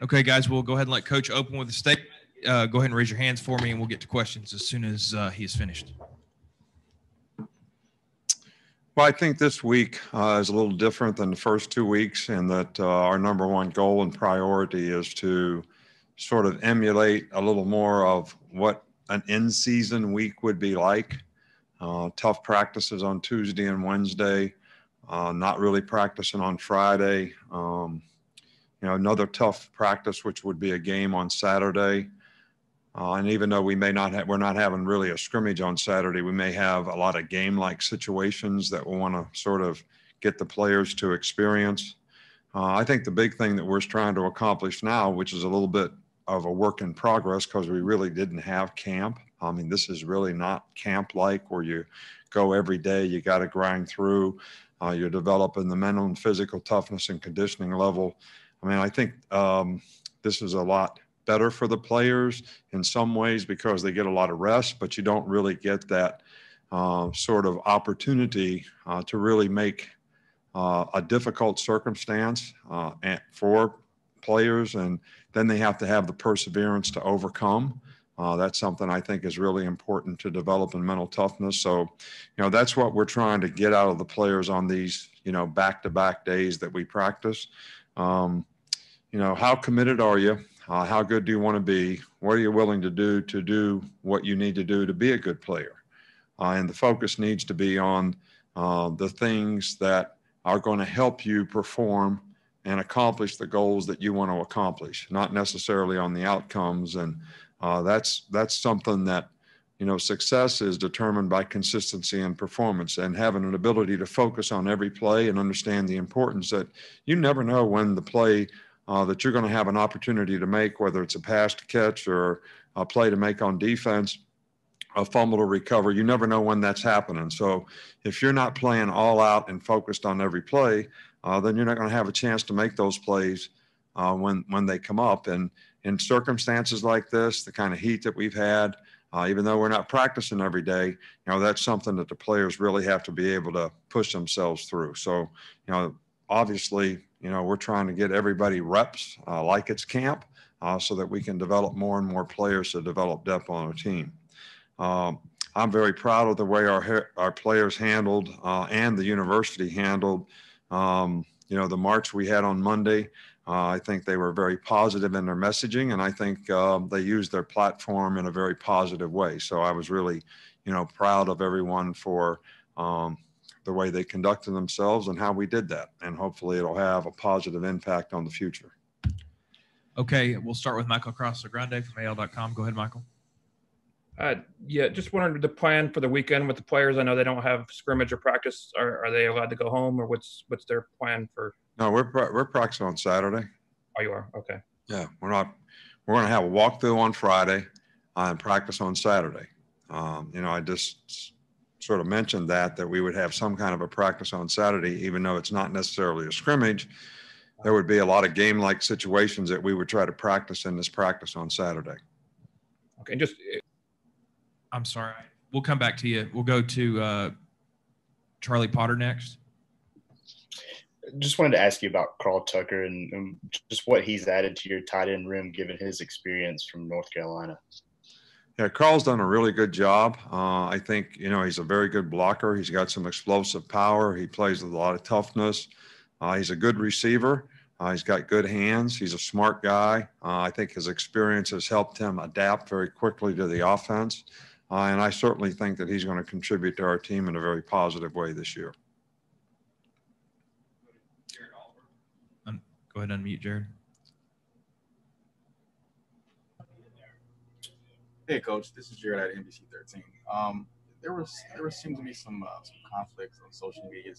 Okay, guys, we'll go ahead and let Coach open with a statement. Go ahead and raise your hands for me, and we'll get to questions as soon as he is finished. Well, I think this week is a little different than the first 2 weeks in that our number one goal and priority is to sort of emulate a little more of what an in-season week would be like. Tough practices on Tuesday and Wednesday, not really practicing on Friday. Another tough practice, which would be a game on Saturday. And even though we're not having really a scrimmage on Saturday, we may have a lot of game-like situations that we want to sort of get the players to experience. I think the big thing that we're trying to accomplish now, which is a little bit of a work in progress because we really didn't have camp. I mean, this is really not camp-like where you go every day, you got to grind through, you're developing the mental and physical toughness and conditioning level. I mean, I think this is a lot better for the players in some ways because they get a lot of rest, but you don't really get that sort of opportunity to really make a difficult circumstance for players, and then they have to have the perseverance to overcome. That's something I think is really important to develop in mental toughness. So, that's what we're trying to get out of the players on these, back-to-back days that we practice. How committed are you? How good do you want to be? What are you willing to do what you need to do to be a good player? And the focus needs to be on the things that are going to help you perform and accomplish the goals that you want to accomplish, not necessarily on the outcomes. And that's something that, success is determined by consistency and performance, and having an ability to focus on every play and understand the importance that you never know when the play that you're going to have an opportunity to make, whether it's a pass to catch or a play to make on defense, a fumble to recover. You never know when that's happening. So if you're not playing all out and focused on every play, then you're not going to have a chance to make those plays when they come up. And in circumstances like this, the kind of heat that we've had, even though we're not practicing every day, that's something that the players really have to be able to push themselves through. So, obviously, we're trying to get everybody reps like it's camp so that we can develop more and more players to develop depth on our team. I'm very proud of the way our players handled and the university handled, the march we had on Monday. I think they were very positive in their messaging, and I think they used their platform in a very positive way. So I was really, proud of everyone for the way they conducted themselves and how we did that. And hopefully it'll have a positive impact on the future. Okay, we'll start with Michael Cross-Grande from AL.com. Go ahead, Michael. Yeah, just wondered the plan for the weekend with the players. I know they don't have scrimmage or practice. Are they allowed to go home, or what's their plan for? No, we're practicing on Saturday. Oh, you are? Okay. Yeah, we're going to have a walkthrough on Friday and practice on Saturday. I just sort of mentioned that we would have some kind of a practice on Saturday, even though it's not necessarily a scrimmage. There would be a lot of game-like situations that we would try to practice in this practice on Saturday. Okay, I'm sorry. We'll come back to you. We'll go to Charlie Potter next. Just wanted to ask you about Carl Tucker and just what he's added to your tight end room, given his experience from North Carolina. Yeah, Carl's done a really good job. I think, he's a very good blocker. He's got some explosive power. He plays with a lot of toughness. He's a good receiver. He's got good hands. He's a smart guy. I think his experience has helped him adapt very quickly to the offense. And I certainly think that he's going to contribute to our team in a very positive way this year. Go ahead and unmute Jared. Hey, Coach. This is Jared at NBC 13. There seemed to be some conflicts on social media,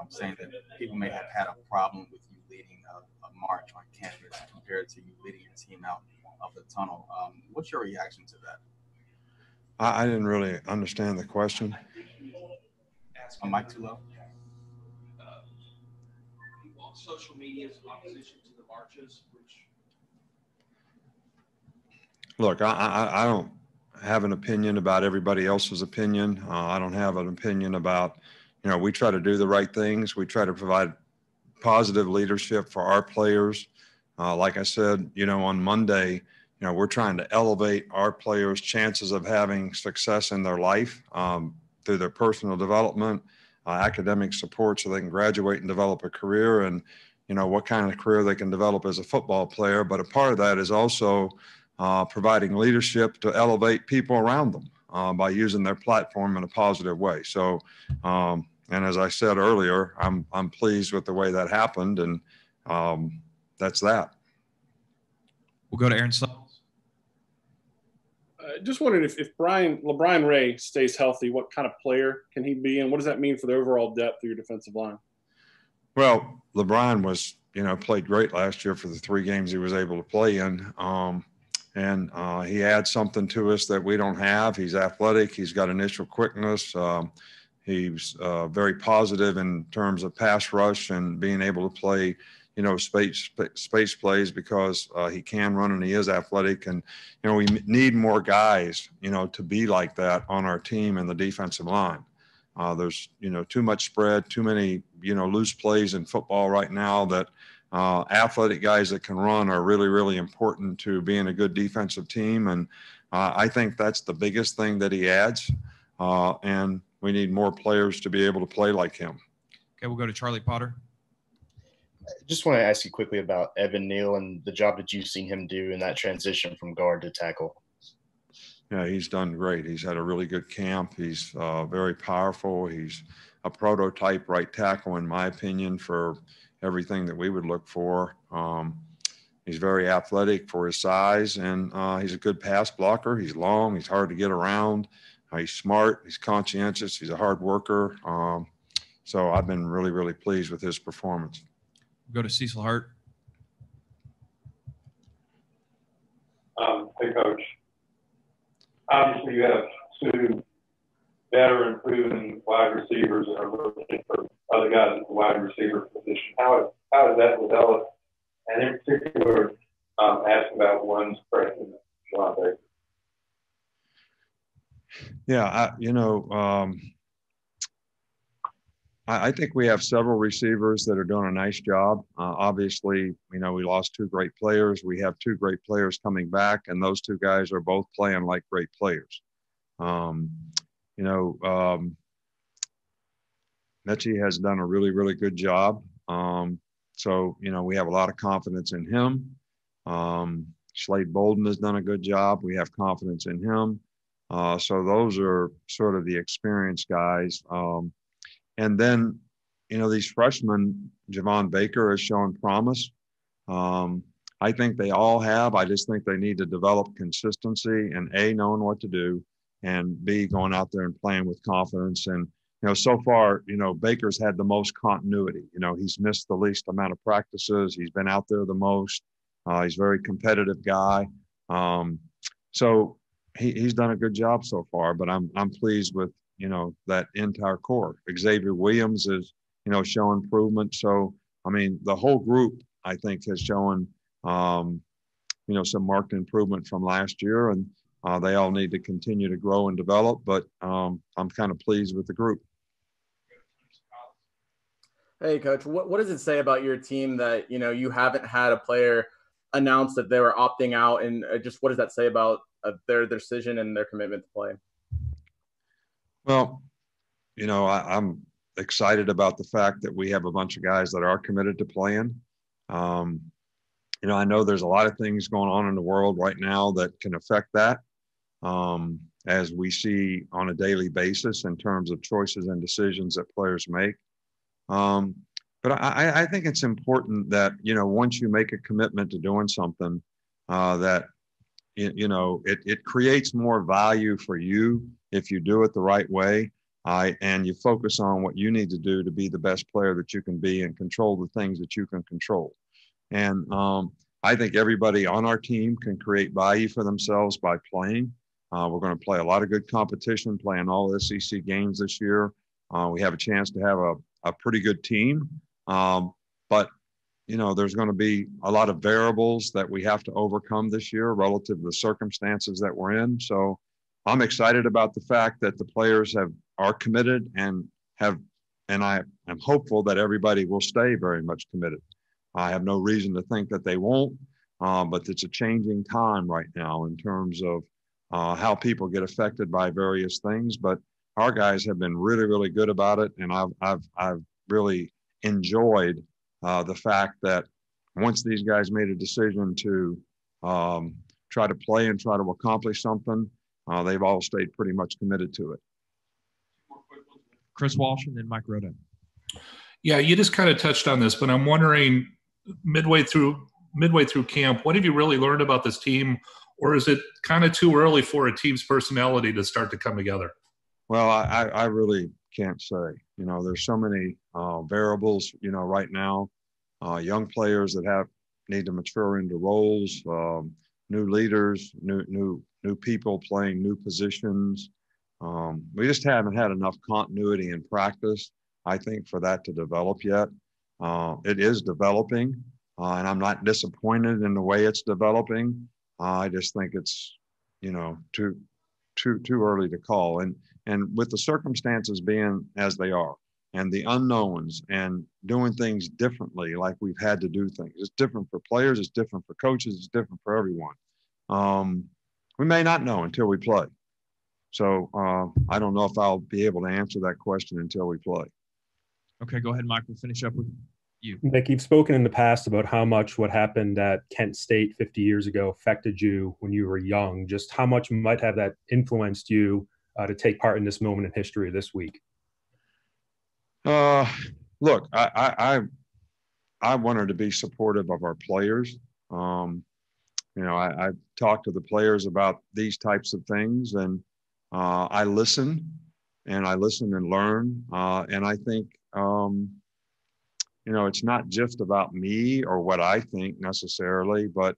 saying that people may have had a problem with you leading a march on campus compared to you leading your team out of the tunnel. What's your reaction to that? I didn't really understand the question. Mike too low. Social media's opposition to the marches, which. Look, I don't have an opinion about everybody else's opinion. I don't have an opinion about, we try to do the right things. We try to provide positive leadership for our players. Like I said, on Monday, we're trying to elevate our players' chances of having success in their life through their personal development, academic support so they can graduate and develop a career, and, what kind of career they can develop as a football player. But a part of that is also providing leadership to elevate people around them by using their platform in a positive way. So, and as I said earlier, I'm pleased with the way that happened, and that's that. We'll go to Aaron Sutton. Just wondered if LaBryan Ray stays healthy, what kind of player can he be, and what does that mean for the overall depth of your defensive line? Well, LaBryan was, played great last year for the 3 games he was able to play in. And he adds something to us that we don't have. He's athletic. He's got initial quickness. He's very positive in terms of pass rush and being able to play, space plays because he can run and he is athletic. And, we need more guys, to be like that on our team and the defensive line. There's, too much spread, too many, loose plays in football right now that athletic guys that can run are really, really important to being a good defensive team. And I think that's the biggest thing that he adds. And we need more players to be able to play like him. Okay, we'll go to Charlie Potter. Just want to ask you quickly about Evan Neal and the job that you've seen him do in that transition from guard to tackle. Yeah, he's done great. He's had a really good camp. He's very powerful. He's a prototype right tackle, in my opinion, for everything that we would look for. He's very athletic for his size, and he's a good pass blocker. He's long. He's hard to get around. He's smart. He's conscientious. He's a hard worker. So I've been really, really pleased with his performance. We'll go to Cecil Hart. Hey, Coach. Obviously, you have 2 veteran proven wide receivers and are looking for other guys at the wide receiver position. How has that developed? And in particular, ask about one's freshman, Javon Baker. Yeah, I think we have several receivers that are doing a nice job. Obviously, we lost 2 great players. We have 2 great players coming back, and those 2 guys are both playing like great players. Mechie has done a really, really good job. So, we have a lot of confidence in him. Slade Bolden has done a good job. We have confidence in him. So those are sort of the experienced guys. And then, these freshmen, Javon Baker has shown promise. I think they all have. I just think they need to develop consistency and A, knowing what to do, and B, going out there and playing with confidence. And, so far, Baker's had the most continuity. He's missed the least amount of practices. He's been out there the most. He's a very competitive guy. So he's done a good job so far, but I'm pleased with, that entire core. Xavier Williams is, shown improvement. So, the whole group, I think, has shown, some marked improvement from last year, and they all need to continue to grow and develop, but I'm kind of pleased with the group. Hey, Coach, what does it say about your team that, you haven't had a player announce that they were opting out, and just what does that say about their decision and their commitment to play? Well, I'm excited about the fact that we have a bunch of guys that are committed to playing. I know there's a lot of things going on in the world right now that can affect that, as we see on a daily basis in terms of choices and decisions that players make. But I think it's important that, once you make a commitment to doing something, that, it creates more value for you if you do it the right way. And you focus on what you need to do to be the best player that you can be and control the things that you can control. And I think everybody on our team can create value for themselves by playing. We're going to play a lot of good competition, playing all SEC games this year. We have a chance to have a pretty good team. But, there's going to be a lot of variables that we have to overcome this year relative to the circumstances that we're in. So I'm excited about the fact that the players are committed and I am hopeful that everybody will stay very much committed. I have no reason to think that they won't, but it's a changing time right now in terms of how people get affected by various things. But our guys have been really, really good about it, and I've really enjoyed the fact that once these guys made a decision to try to play and try to accomplish something, they've all stayed pretty much committed to it. Chris Walsh and then Mike Roda. Yeah, you just kind of touched on this, but I'm wondering, midway through camp, what have you really learned about this team, or is it kind of too early for a team's personality to start to come together? Well, I really can't say. You know, there's so many variables, you know, right now. Young players that need to mature into roles, new leaders, new people playing new positions. We just haven't had enough continuity in practice, I think, for that to develop yet. It is developing, and I'm not disappointed in the way it's developing. I just think it's, you know, too early to call. And with the circumstances being as they are, and the unknowns, and doing things differently, like we've had to do things. It's different for players, it's different for coaches, it's different for everyone. We may not know until we play. So I don't know if I'll be able to answer that question until we play. Okay, go ahead, Mike. We'll finish up with you. Nick, you've spoken in the past about how much what happened at Kent State 50 years ago affected you when you were young. Just how much might have that influenced you to take part in this moment in history this week? Look, I wanted to be supportive of our players. You know, I talked to the players about these types of things, and I listen and learn. And I think, you know, it's not just about me or what I think necessarily, but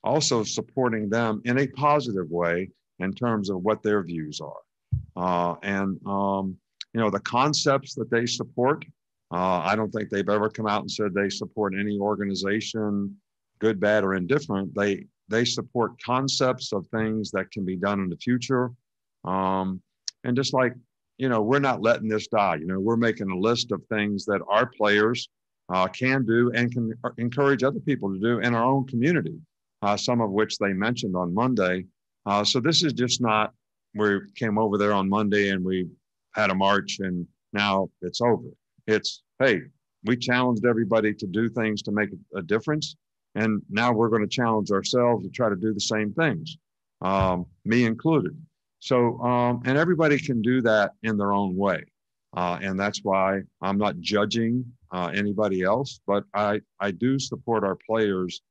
also supporting them in a positive way in terms of what their views are. You know, the concepts that they support, I don't think they've ever come out and said they support any organization, good, bad, or indifferent. They support concepts of things that can be done in the future. And just like, you know, we're not letting this die. You know, we're making a list of things that our players can do and can encourage other people to do in our own community, some of which they mentioned on Monday. So this is just not, we came over there on Monday and we had a march and now it's over. It's, hey, we challenged everybody to do things to make a difference. And now we're going to challenge ourselves to try to do the same things, me included. So, and everybody can do that in their own way. And that's why I'm not judging anybody else, but I do support our players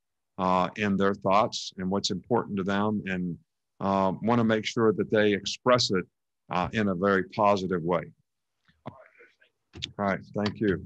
in their thoughts and what's important to them, and want to make sure that they express it in a very positive way. All right. Thank you.